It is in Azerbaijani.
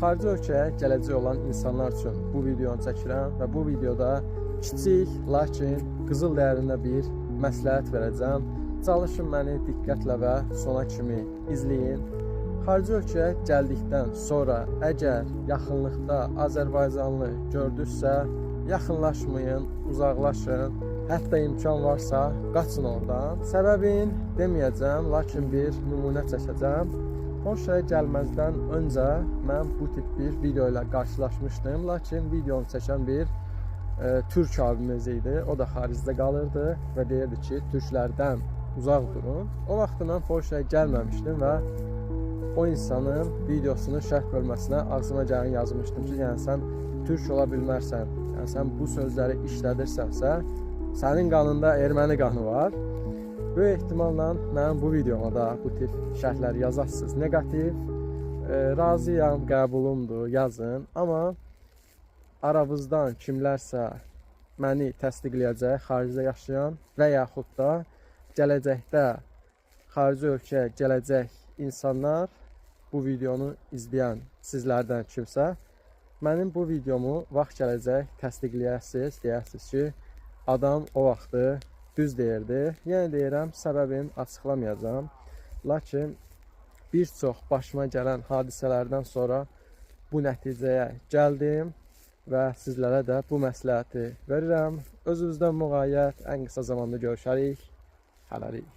Xarici ölkəyə gələcək olan insanlar üçün bu videonu çəkirəm və bu videoda kiçik, lakin qızıl dəyərində bir məsləhət verəcəm. Çalışın məni diqqətlə və sona kimi izləyin. Xarici ölkəyə gəldikdən sonra əgər yaxınlıqda Azərbaycanlı gördünüzsə, yaxınlaşmayın, uzaqlaşın. Hətta imkan varsa qaçın oradan. Səbəbin deməyəcəm, lakin bir nümunə çəkəcəm. Polşaya gəlməzdən öncə mən bu tip bir video ilə qarşılaşmışdım, lakin videonu çəkən bir türk abimiz idi. O da xaricdə qalırdı və deyirdi ki, türklərdən uzaq durun. O vaxt mən Polşaya gəlməmişdim və o insanın videosunu şərh bölməsinə ağzıma gələn yazmışdım ki, yəni sən türk ola bilmərsən, yəni sən bu sözləri işlədirsənsə, sənin qanında erməni qanı var. Böyük ehtimalla mənim bu videoma da bu tip şərhlər yazarsınız. Negativ, razıyam, qəbulumdur, yazın. Amma aranızdan kimlərsə məni təsdiqləyəcək, xaricdə yaşayan və yaxud da gələcəkdə xarici ölkəyə gələcək insanlar, bu videonu izləyən sizlərdən kimsə, mənim bu videomu vaxt gələcək təsdiqləyəsiniz, deyərsiniz ki, adam o vaxtı düz deyirdi. Yenə deyirəm, səbəbini açıqlamayacağım. Lakin bir çox başıma gələn hadisələrdən sonra bu nəticəyə gəldim və sizlərə də bu məsləhəti verirəm. Özünüzdən müğayət, ən qısa zamanda görüşərik. Hələlik.